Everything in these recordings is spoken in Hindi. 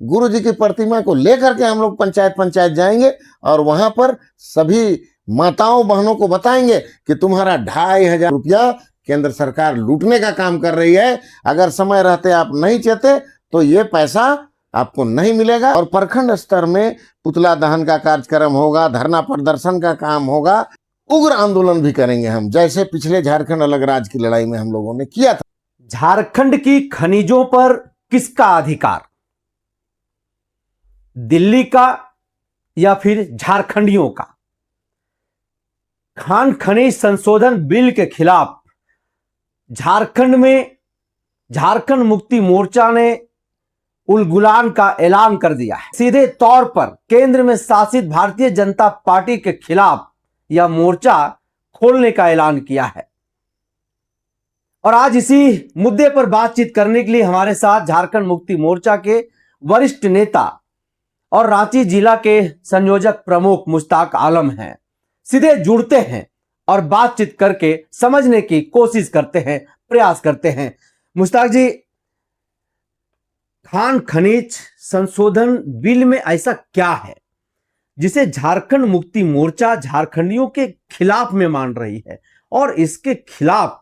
गुरु जी की प्रतिमा को लेकर के हम लोग पंचायत जाएंगे और वहां पर सभी माताओं बहनों को बताएंगे कि तुम्हारा 2500 रुपया केंद्र सरकार लूटने का काम कर रही है। अगर समय रहते आप नहीं चाहते तो ये पैसा आपको नहीं मिलेगा। और प्रखंड स्तर में पुतला दहन का कार्यक्रम होगा, धरना प्रदर्शन का काम होगा, उग्र आंदोलन भी करेंगे हम, जैसे पिछले झारखंड अलग राज्य की लड़ाई में हम लोगों ने किया था। झारखंड की खनिजों पर किसका अधिकार, दिल्ली का या फिर झारखंडियों का? खान खनिज संशोधन बिल के खिलाफ झारखंड में झारखंड मुक्ति मोर्चा ने उलगुलान का ऐलान कर दिया है। सीधे तौर पर केंद्र में शासित भारतीय जनता पार्टी के खिलाफ यह मोर्चा खोलने का ऐलान किया है। और आज इसी मुद्दे पर बातचीत करने के लिए हमारे साथ झारखंड मुक्ति मोर्चा के वरिष्ठ नेता और रांची जिला के संयोजक प्रमुख मुश्ताक आलम हैं। सीधे जुड़ते हैं और बातचीत करके समझने की कोशिश करते हैं, प्रयास करते हैं। मुश्ताक जी, खान खनिज संशोधन बिल में ऐसा क्या है जिसे झारखंड मुक्ति मोर्चा झारखंडियों के खिलाफ में मान रही है और इसके खिलाफ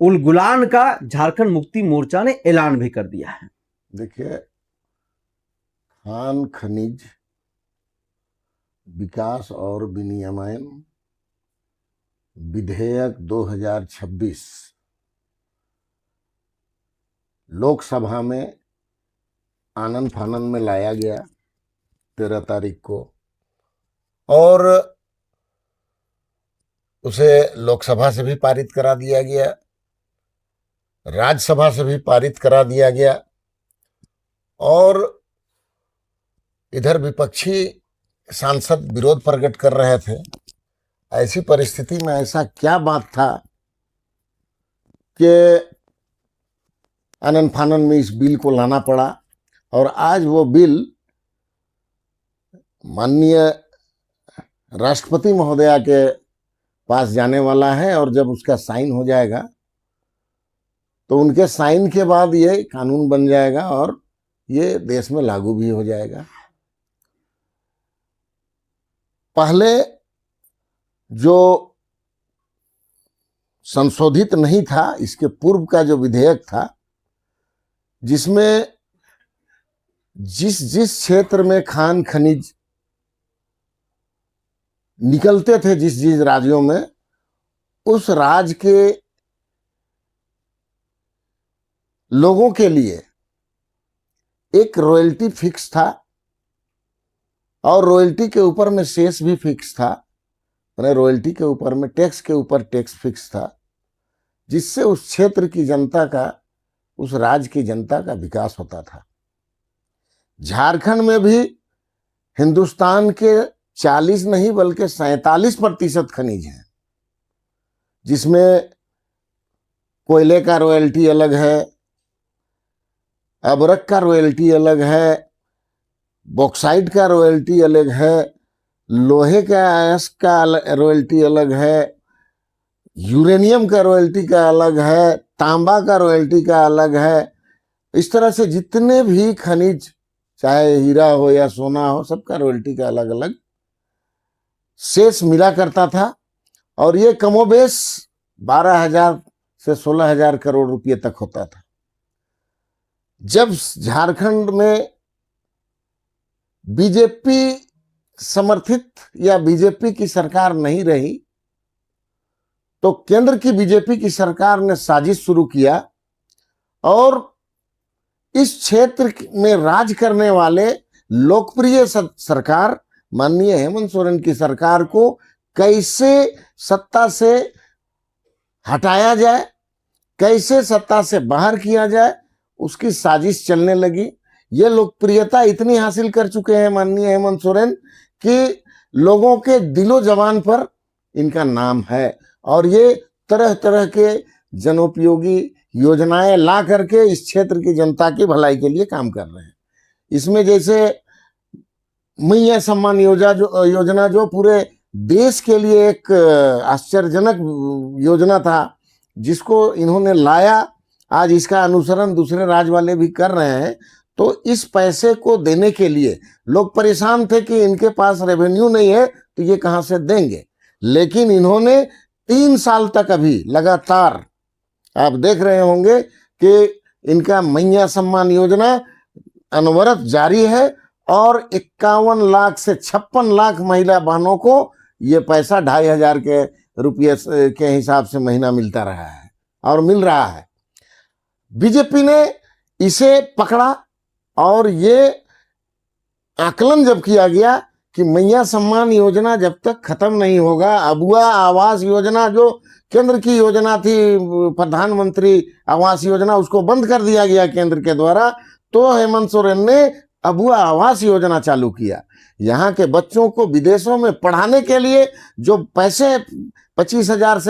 उलगुलान का झारखंड मुक्ति मोर्चा ने ऐलान भी कर दिया है? देखिए, खान खनिज विकास और विनियमन विधेयक 2026 लोकसभा में आनन फानन में लाया गया 13 तारीख को, और उसे लोकसभा से भी पारित करा दिया गया, राज्यसभा से भी पारित करा दिया गया। और इधर विपक्षी सांसद विरोध प्रकट कर रहे थे। ऐसी परिस्थिति में ऐसा क्या बात था कि आनन फानन में इस बिल को लाना पड़ा, और आज वो बिल माननीय राष्ट्रपति महोदया के पास जाने वाला है। और जब उसका साइन हो जाएगा तो उनके साइन के बाद ये कानून बन जाएगा और ये देश में लागू भी हो जाएगा। पहले जो संशोधित नहीं था, इसके पूर्व का जो विधेयक था, जिसमें जिस जिस क्षेत्र में खान खनिज निकलते थे, जिस जिस राज्यों में, उस राज्य के लोगों के लिए एक रॉयल्टी फिक्स था और रॉयल्टी के ऊपर में शेष भी फिक्स था। रॉयल्टी के ऊपर में टैक्स के ऊपर टैक्स फिक्स था, जिससे उस क्षेत्र की जनता का, उस राज्य की जनता का विकास होता था। झारखंड में भी हिंदुस्तान के 40 नहीं बल्कि 47% खनिज है, जिसमें कोयले का रॉयल्टी अलग है, अबरक का रॉयल्टी अलग है, बॉक्साइट का रॉयल्टी अलग है, लोहे का अयस्क का रॉयल्टी अलग है, यूरेनियम का रॉयल्टी का अलग है, तांबा का रॉयल्टी का अलग है। इस तरह से जितने भी खनिज, चाहे हीरा हो या सोना हो, सबका रॉयल्टी का अलग अलग शेष मिला करता था। और ये कमोबेश 12,000 से 16,000 करोड़ रुपए तक होता था। जब झारखंड में बीजेपी समर्थित या बीजेपी की सरकार नहीं रही, तो केंद्र की बीजेपी की सरकार ने साजिश शुरू किया और इस क्षेत्र में राज करने वाले लोकप्रिय सरकार माननीय हेमंत सोरेन की सरकार को कैसे सत्ता से हटाया जाए, कैसे सत्ता से बाहर किया जाए, उसकी साजिश चलने लगी। ये लोकप्रियता इतनी हासिल कर चुके हैं माननीय हेमंत सोरेन कि लोगों के दिलो जबान पर इनका नाम है, और ये तरह तरह के जनोपयोगी योजनाएं ला करके इस क्षेत्र की जनता की भलाई के लिए काम कर रहे हैं। इसमें जैसे मैया सम्मान योजना जो पूरे देश के लिए एक आश्चर्यजनक योजना था, जिसको इन्होंने लाया, आज इसका अनुसरण दूसरे राज्य वाले भी कर रहे हैं। तो इस पैसे को देने के लिए लोग परेशान थे कि इनके पास रेवेन्यू नहीं है तो ये कहां से देंगे। लेकिन इन्होंने 3 साल तक अभी लगातार, आप देख रहे होंगे कि इनका मैया सम्मान योजना अनवरत जारी है और 51 लाख से 56 लाख महिला बहनों को ये पैसा 2,500 के रुपये के हिसाब से महीना मिलता रहा है और मिल रहा है। बीजेपी ने इसे पकड़ा और ये आकलन जब किया गया कि मैया सम्मान योजना जब तक खत्म नहीं होगा, अबुआ आवास योजना जो केंद्र की योजना थी, प्रधानमंत्री आवास योजना, उसको बंद कर दिया गया केंद्र के द्वारा, तो हेमंत सोरेन ने अबुआ आवास योजना चालू किया। यहाँ के बच्चों को विदेशों में पढ़ाने के लिए जो पैसे 25 लाख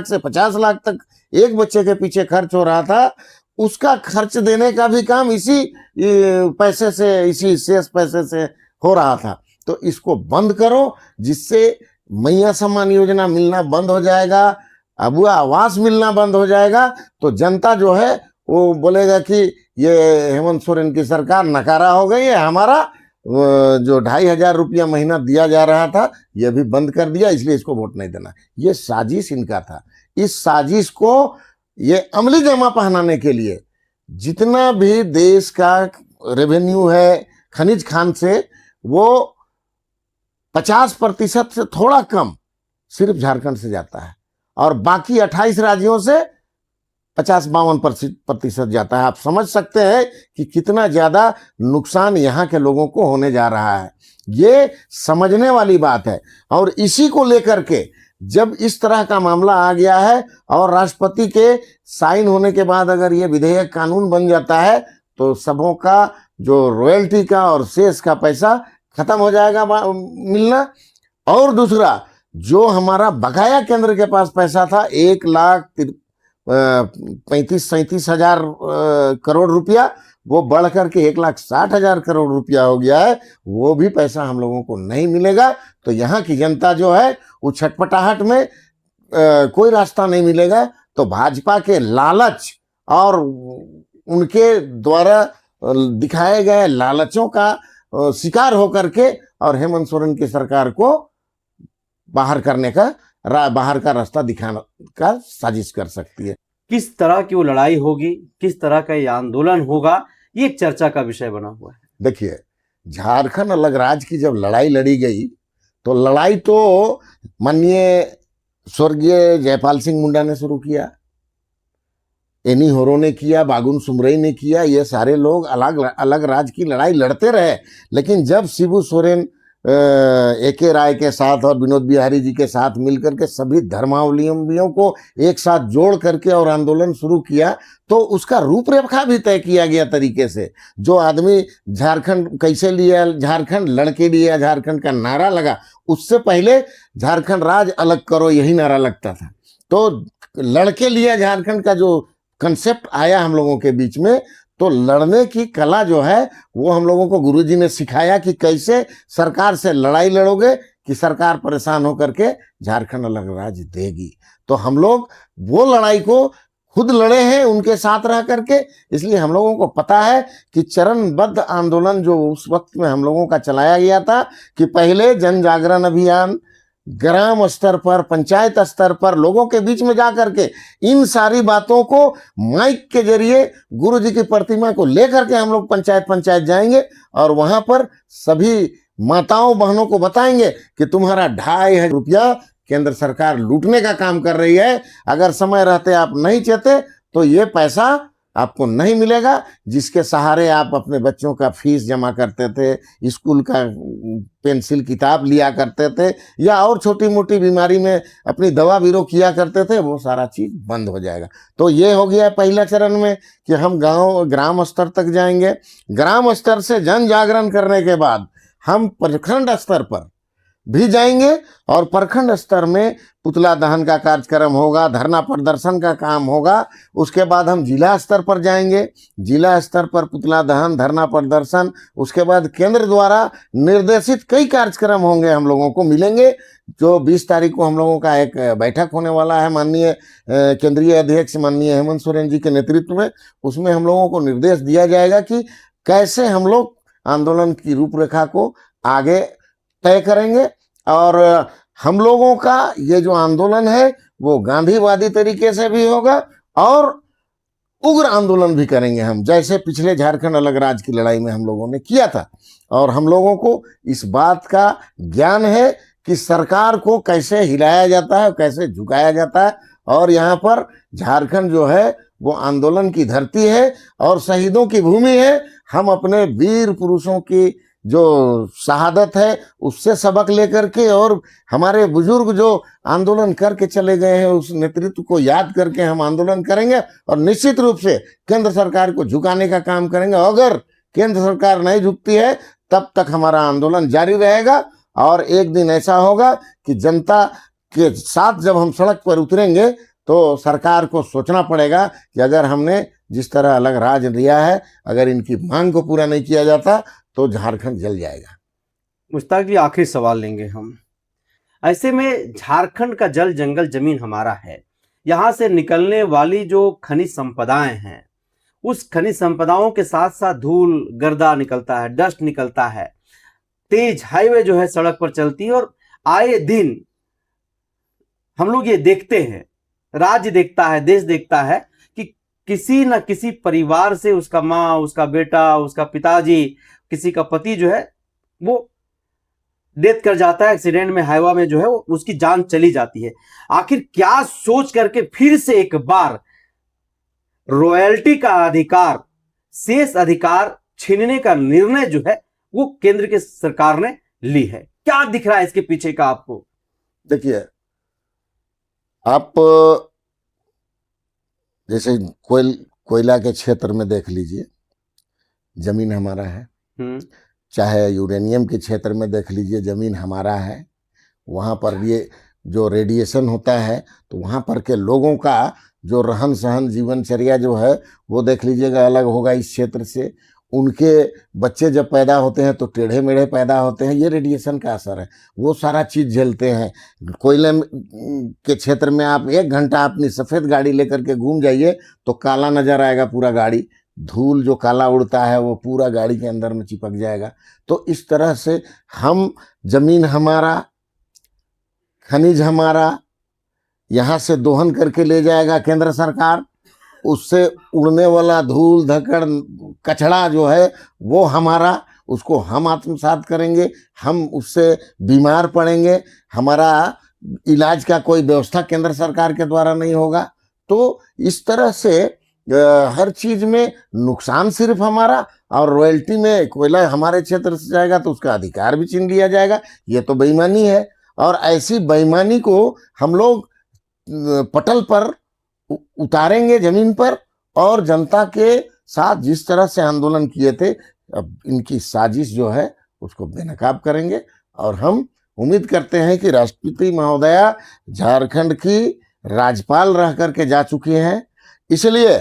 से 50 लाख तक एक बच्चे के पीछे खर्च हो रहा था, उसका खर्च देने का भी काम इसी पैसे से, इसी शेष पैसे से हो रहा था। तो इसको बंद करो, जिससे मैया सम्मान योजना मिलना बंद हो जाएगा, अबुआ आवास मिलना बंद हो जाएगा। तो जनता जो है वो बोलेगा कि ये हेमंत सोरेन की सरकार नकारा हो गई है, हमारा जो 2,500 रुपया महीना दिया जा रहा था ये भी बंद कर दिया, इसलिए इसको वोट नहीं देना। ये साजिश इनका था। इस साजिश को ये अमली जमा पहनाने के लिए जितना भी देश का रेवेन्यू है खनिज खान से, वो 50% से थोड़ा कम सिर्फ झारखंड से जाता है और बाकी 28 राज्यों से 50-52% जाता है। आप समझ सकते हैं कि कितना ज्यादा नुकसान यहाँ के लोगों को होने जा रहा है। ये समझने वाली बात है। और इसी को लेकर के जब इस तरह का मामला आ गया है और राष्ट्रपति के साइन होने के बाद अगर ये विधेयक कानून बन जाता है तो सबों का जो रॉयल्टी का और सेस का पैसा खत्म हो जाएगा मिलना। और दूसरा, जो हमारा बकाया केंद्र के पास पैसा था 1,35-37 हजार करोड़ रुपया, वो बढ़ करके 1,60,000 करोड़ रुपया हो गया है, वो भी पैसा हम लोगों को नहीं मिलेगा। तो यहाँ की जनता जो है वो छटपटाहट में कोई रास्ता नहीं मिलेगा। तो भाजपा के लालच और उनके द्वारा दिखाए गए लालचों का शिकार होकर के और हेमंत सोरेन की सरकार को बाहर का रास्ता दिखाने का साजिश कर सकती है। किस तरह की वो लड़ाई होगी, किस तरह का ये आंदोलन होगा, ये एक चर्चा का विषय बना हुआ है। देखिए, झारखंड अलग राज्य की जब लड़ाई लड़ी गई तो लड़ाई तो माननीय स्वर्गीय जयपाल सिंह मुंडा ने शुरू किया, एनी होरो ने किया, बागुन सुमरई ने किया। ये सारे लोग अलग अलग राज्य की लड़ाई लड़ते रहे। लेकिन जब शिबू सोरेन AK राय के साथ और विनोद बिहारी जी के साथ मिलकर के सभी धर्मावलंबियों को एक साथ जोड़ करके और आंदोलन शुरू किया तो उसका रूपरेखा भी तय किया गया तरीके से। जो आदमी झारखंड कैसे लिया, झारखंड लड़के लिया, झारखंड का नारा लगा, उससे पहले झारखंड राज्य अलग करो यही नारा लगता था। तो लड़के लिया झारखंड का जो कंसेप्ट आया हम लोगों के बीच में, तो लड़ने की कला जो है वो हम लोगों को गुरुजी ने सिखाया कि कैसे सरकार से लड़ाई लड़ोगे कि सरकार परेशान होकर के झारखंड अलग राज्य देगी। तो हम लोग वो लड़ाई को खुद लड़े हैं उनके साथ रह करके। इसलिए हम लोगों को पता है कि चरणबद्ध आंदोलन जो उस वक्त में हम लोगों का चलाया गया था कि पहले जन जागरण अभियान ग्राम स्तर पर, पंचायत स्तर पर लोगों के बीच में जाकर के इन सारी बातों को माइक के जरिए गुरुजी की प्रतिमा को लेकर के हम लोग पंचायत जाएंगे और वहां पर सभी माताओं बहनों को बताएंगे कि तुम्हारा 2,500 रुपया केंद्र सरकार लूटने का काम कर रही है। अगर समय रहते आप नहीं चाहते तो ये पैसा आपको नहीं मिलेगा, जिसके सहारे आप अपने बच्चों का फीस जमा करते थे, स्कूल का पेंसिल किताब लिया करते थे, या और छोटी मोटी बीमारी में अपनी दवा बीरो किया करते थे, वो सारा चीज बंद हो जाएगा। तो ये हो गया पहला चरण में कि हम ग्राम स्तर तक जाएंगे। ग्राम स्तर से जन जागरण करने के बाद हम प्रखंड स्तर पर भी जाएंगे और प्रखंड स्तर में पुतला दहन का कार्यक्रम होगा, धरना प्रदर्शन का काम होगा। उसके बाद हम जिला स्तर पर जाएंगे, जिला स्तर पर पुतला दहन, धरना प्रदर्शन। उसके बाद केंद्र द्वारा निर्देशित कई कार्यक्रम होंगे, हम लोगों को मिलेंगे। जो 20 तारीख को हम लोगों का एक बैठक होने वाला है माननीय केंद्रीय अध्यक्ष माननीय हेमंत सोरेन जी के नेतृत्व में, उसमें हम लोगों को निर्देश दिया जाएगा कि कैसे हम लोग आंदोलन की रूपरेखा को आगे तय करेंगे। और हम लोगों का ये जो आंदोलन है वो गांधीवादी तरीके से भी होगा और उग्र आंदोलन भी करेंगे हम, जैसे पिछले झारखंड अलग राज्य की लड़ाई में हम लोगों ने किया था। और हम लोगों को इस बात का ज्ञान है कि सरकार को कैसे हिलाया जाता है, कैसे झुकाया जाता है। और यहाँ पर झारखंड जो है वो आंदोलन की धरती है और शहीदों की भूमि है। हम अपने वीर पुरुषों की जो शहादत है उससे सबक लेकर के और हमारे बुजुर्ग जो आंदोलन करके चले गए हैं उस नेतृत्व को याद करके हम आंदोलन करेंगे और निश्चित रूप से केंद्र सरकार को झुकाने का काम करेंगे। अगर केंद्र सरकार नहीं झुकती है तब तक हमारा आंदोलन जारी रहेगा और एक दिन ऐसा होगा कि जनता के साथ जब हम सड़क पर उतरेंगे तो सरकार को सोचना पड़ेगा कि अगर हमने जिस तरह अलग राज लिया है, अगर इनकी मांग को पूरा नहीं किया जाता तो झारखंड जल जाएगा। मुश्ताक जी, आखिरी सवाल लेंगे हम। ऐसे में झारखंड का जल जंगल जमीन हमारा है, यहाँ से निकलने वाली जो खनिज संपदाएं हैं उस खनिज संपदाओं के साथ साथ धूल गर्दा निकलता है, डस्ट निकलता है, तेज हाईवे जो है सड़क पर चलती है और आए दिन हम लोग ये देखते हैं, राज्य देखता है, देश देखता है कि किसी न किसी परिवार से उसका माँ, उसका बेटा, उसका पिताजी, किसी का पति जो है वो डेथ कर जाता है एक्सीडेंट में, हाईवा में जो है वो उसकी जान चली जाती है। आखिर क्या सोच करके फिर से एक बार रॉयल्टी का अधिकार, शेष अधिकार छीनने का निर्णय जो है वो केंद्र की सरकार ने ली है? क्या दिख रहा है इसके पीछे का आपको? देखिए, आप जैसे कोयला के क्षेत्र में देख लीजिए, जमीन हमारा है। चाहे यूरेनियम के क्षेत्र में देख लीजिए, जमीन हमारा है। वहाँ पर ये जो रेडिएशन होता है तो वहाँ पर के लोगों का जो रहन सहन जीवनचर्या जो है वो देख लीजिएगा अलग होगा इस क्षेत्र से। उनके बच्चे जब पैदा होते हैं तो टेढ़े मेढ़े पैदा होते हैं, ये रेडिएशन का असर है। वो सारा चीज़ झेलते हैं। कोयले के क्षेत्र में आप 1 घंटा अपनी सफ़ेद गाड़ी लेकर के घूम जाइए तो काला नज़र आएगा पूरा गाड़ी, धूल जो काला उड़ता है वो पूरा गाड़ी के अंदर में चिपक जाएगा। तो इस तरह से हम, जमीन हमारा, खनिज हमारा, यहाँ से दोहन करके ले जाएगा केंद्र सरकार, उससे उड़ने वाला धूल धकड़ कचड़ा जो है वो हमारा, उसको हम आत्मसात करेंगे, हम उससे बीमार पड़ेंगे, हमारा इलाज का कोई व्यवस्था केंद्र सरकार के द्वारा नहीं होगा। तो इस तरह से हर चीज में नुकसान सिर्फ हमारा, और रॉयल्टी में कोयला हमारे क्षेत्र से जाएगा तो उसका अधिकार भी छीन लिया जाएगा। ये तो बेईमानी है और ऐसी बेईमानी को हम लोग पटल पर उतारेंगे जमीन पर और जनता के साथ जिस तरह से आंदोलन किए थे अब इनकी साजिश जो है उसको बेनकाब करेंगे। और हम उम्मीद करते हैं कि राष्ट्रपति महोदया झारखंड की राज्यपाल रह करके जा चुकी हैं, इसलिए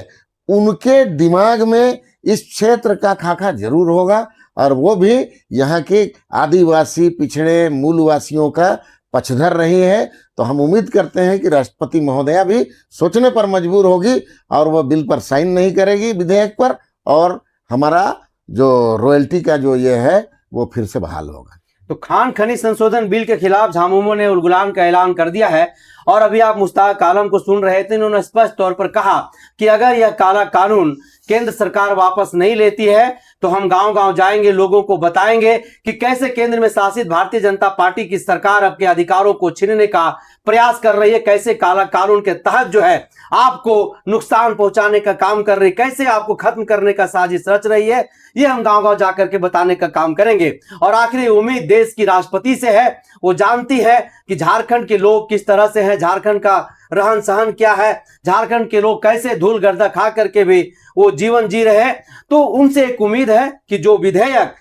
उनके दिमाग में इस क्षेत्र का खाका जरूर होगा और वो भी यहाँ के आदिवासी पिछड़े मूलवासियों का पक्षधर रही है। तो हम उम्मीद करते हैं कि राष्ट्रपति महोदया भी सोचने पर मजबूर होगी और वह बिल पर साइन नहीं करेगी, विधेयक पर, और हमारा जो रॉयल्टी का जो ये है वो फिर से बहाल होगा। तो खान खनिज संशोधन बिल के खिलाफ झामुमो ने उलगुलान का ऐलान कर दिया है। और अभी आप मुश्ताक आलम को सुन रहे थे, इन्होंने स्पष्ट तौर पर कहा कि अगर यह काला कानून केंद्र सरकार वापस नहीं लेती है तो हम गांव-गांव जाएंगे, लोगों को बताएंगे कि कैसे केंद्र में शासित भारतीय जनता पार्टी की सरकार आपके अधिकारों को छीनने का प्रयास कर रही है, कैसे काला कानून के तहत जो है आपको नुकसान पहुंचाने का काम कर रही है, कैसे आपको खत्म करने का साजिश रच रही है। ये हम गांव-गांव जाकर के बताने का काम करेंगे। और आखिरी उम्मीद देश की राष्ट्रपति से है, वो जानती है कि झारखंड के लोग किस तरह से हैं, झारखंड का रहन सहन क्या है, झारखंड के लोग कैसे धूल गर्दा खा करके भी वो जीवन जी रहे हैं। तो उनसे एक उम्मीद है कि जो विधेयक,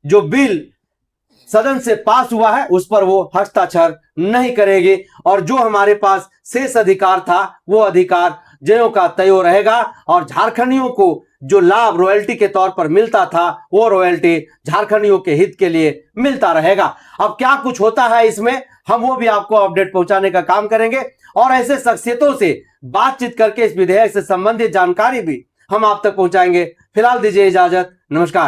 जो बिल सदन से पास हुआ है उस पर वो हस्ताक्षर नहीं करेगी और जो हमारे पास शेष अधिकार था वो अधिकार ज्यों का त्यों रहेगा और झारखंडियों को जो लाभ रॉयल्टी के तौर पर मिलता था वो रॉयल्टी झारखंडियों के हित के लिए मिलता रहेगा। अब क्या कुछ होता है इसमें हम वो भी आपको अपडेट पहुंचाने का काम करेंगे और ऐसे शख्सियतों से बातचीत करके इस विधेयक से संबंधित जानकारी भी हम आप तक पहुंचाएंगे। फिलहाल दीजिए इजाजत, नमस्कार।